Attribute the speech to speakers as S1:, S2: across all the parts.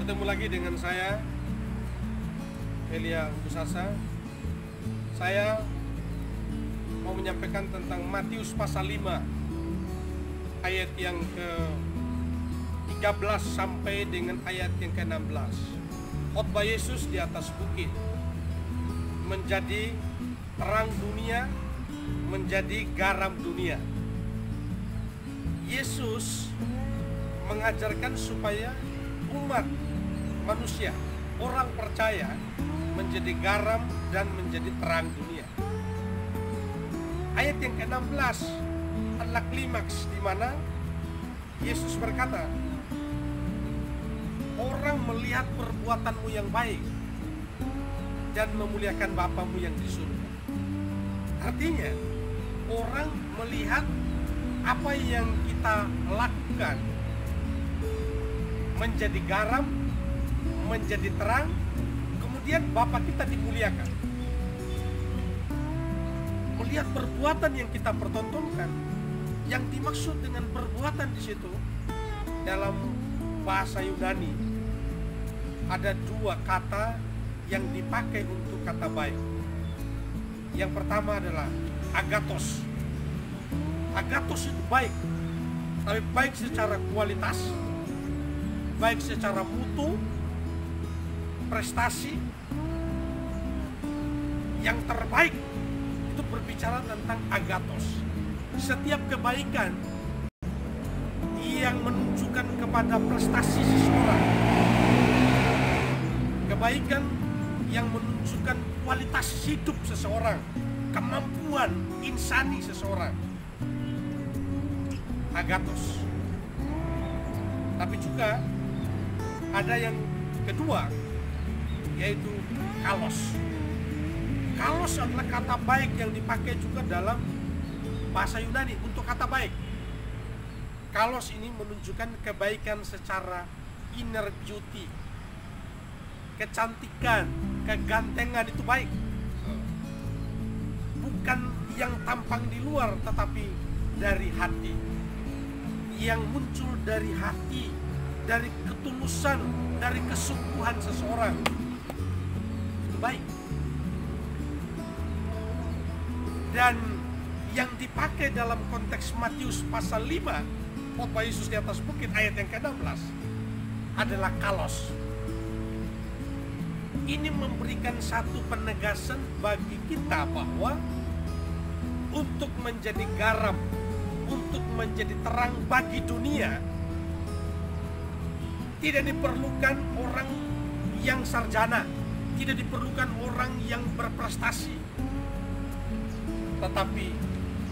S1: Bertemu lagi dengan saya, Elia Busasa. Saya mau menyampaikan tentang Matius pasal 5 ayat yang ke-13 sampai dengan ayat yang ke-16. Khotbah Yesus di atas bukit, menjadi terang dunia, menjadi garam dunia. Yesus mengajarkan supaya umat manusia, orang percaya, menjadi garam dan menjadi terang dunia. Ayat yang ke-16 adalah klimaks di mana Yesus berkata, orang melihat perbuatanmu yang baik dan memuliakan Bapamu yang di surga. Artinya, orang melihat apa yang kita lakukan menjadi garam, menjadi terang, kemudian Bapa kita dimuliakan. Melihat perbuatan yang kita pertontonkan, yang dimaksud dengan perbuatan di situ dalam bahasa Yunani ada dua kata yang dipakai untuk kata baik. Yang pertama adalah agathos. Agathos itu baik, tapi baik secara kualitas, baik secara mutu, prestasi yang terbaik. Itu berbicara tentang agathos. Setiap kebaikan yang menunjukkan kepada prestasi seseorang, kebaikan yang menunjukkan kualitas hidup seseorang, kemampuan insani seseorang, agathos. Tapi juga ada yang kedua, yaitu kalos. Kalos adalah kata baik yang dipakai juga dalam bahasa Yunani untuk kata baik. Kalos ini menunjukkan kebaikan secara inner beauty, kecantikan, kegantengan itu baik. Bukan yang tampang di luar, tetapi dari hati, yang muncul dari hati, dari ketulusan, dari kesungguhan seseorang. Itu baik. Dan yang dipakai dalam konteks Matius pasal 5, khotbah Yesus di atas bukit ayat yang ke-16 adalah kalos. Ini memberikan satu penegasan bagi kita bahwa untuk menjadi garam, untuk menjadi terang bagi dunia, tidak diperlukan orang yang sarjana, tidak diperlukan orang yang berprestasi, tetapi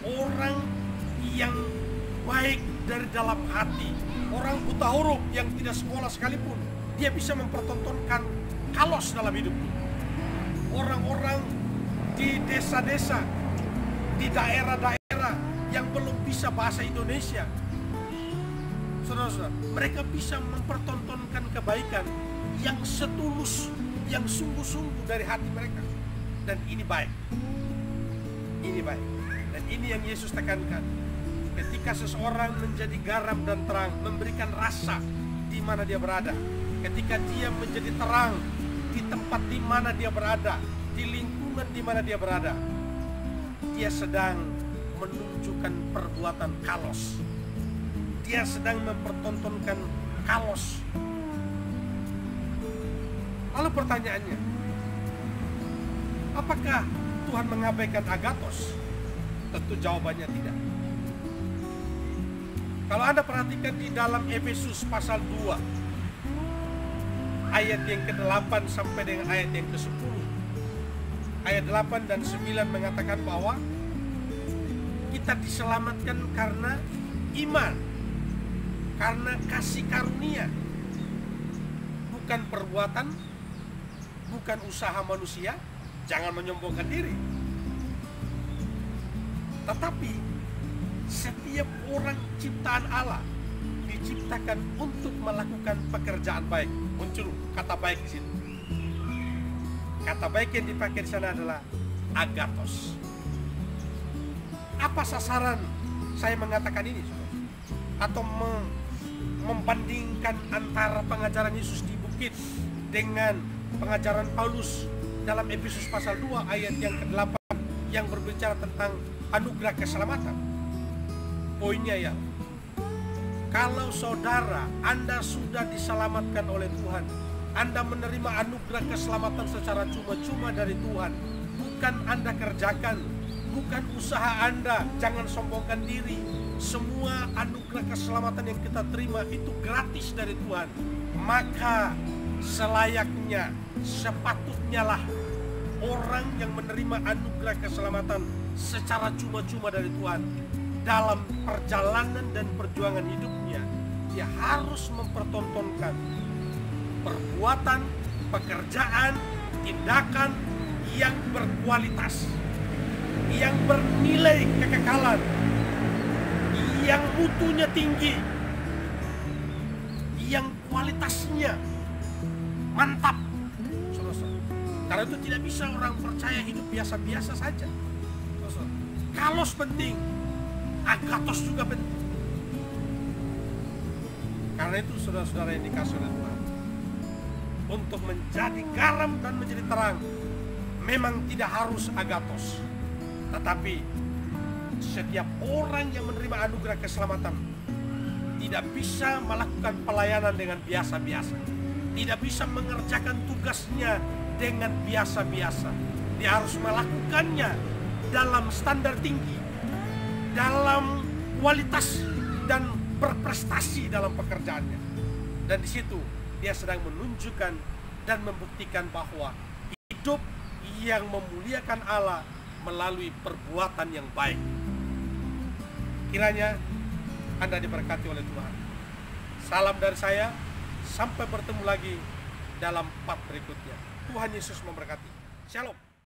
S1: orang yang baik dari dalam hati. Orang buta huruf yang tidak sekolah sekalipun, dia bisa mempertontonkan kalos dalam hidupnya. Orang-orang di desa-desa, di daerah-daerah yang belum bisa bahasa Indonesia, saudara-saudara, mereka bisa mempertontonkan kebaikan yang setulus, yang sungguh-sungguh dari hati mereka. Dan ini baik. Ini baik. Dan ini yang Yesus tekankan. Ketika seseorang menjadi garam dan terang, memberikan rasa di mana dia berada. Ketika dia menjadi terang di tempat di mana dia berada, di lingkungan di mana dia berada, dia sedang menunjukkan perbuatan kalos. Dia sedang mempertontonkan kalos. Lalu pertanyaannya, apakah Tuhan mengabaikan agathos? Tentu jawabannya tidak. Kalau Anda perhatikan di dalam Efesus pasal 2 ayat yang ke-8 sampai dengan ayat yang ke-10, ayat 8 dan 9 mengatakan bahwa kita diselamatkan karena iman, karena kasih karunia, bukan perbuatan, bukan usaha manusia. Jangan menyombongkan diri. Tetapi setiap orang ciptaan Allah diciptakan untuk melakukan pekerjaan baik. Muncul kata baik di sini. Kata baik yang dipakai di sana adalah agathos. Apa sasaran saya mengatakan ini, atau membandingkan antara pengajaran Yesus di bangkit dengan pengajaran Paulus dalam Efesus pasal 2 ayat yang ke-8 yang berbicara tentang anugerah keselamatan. Poinnya ya, kalau saudara Anda sudah diselamatkan oleh Tuhan, Anda menerima anugerah keselamatan secara cuma-cuma dari Tuhan, bukan Anda kerjakan, bukan usaha Anda, jangan sombongkan diri. Semua anugerah keselamatan yang kita terima itu gratis dari Tuhan. Maka selayaknya, sepatutnya lah orang yang menerima anugerah keselamatan secara cuma-cuma dari Tuhan, dalam perjalanan dan perjuangan hidupnya, dia harus mempertontonkan perbuatan, pekerjaan, tindakan yang berkualitas, yang bernilai kekekalan, yang mutunya tinggi, yang kualitasnya mantap. Karena itu tidak bisa orang percaya hidup biasa-biasa saja. Kalos penting, agatos juga penting. Karena itu saudara-saudara yang dikasih oleh Tuhan, untuk menjadi garam dan menjadi terang, memang tidak harus agatos. Tetapi setiap orang yang menerima anugerah keselamatan tidak bisa melakukan pelayanan dengan biasa-biasa, tidak bisa mengerjakan tugasnya dengan biasa-biasa. Dia harus melakukannya dalam standar tinggi, dalam kualitas, dan berprestasi dalam pekerjaannya. Dan di situ dia sedang menunjukkan dan membuktikan bahwa hidup yang memuliakan Allah melalui perbuatan yang baik. Kiranya Anda diberkati oleh Tuhan. Salam dari saya, sampai bertemu lagi dalam part berikutnya. Tuhan Yesus memberkati. Shalom.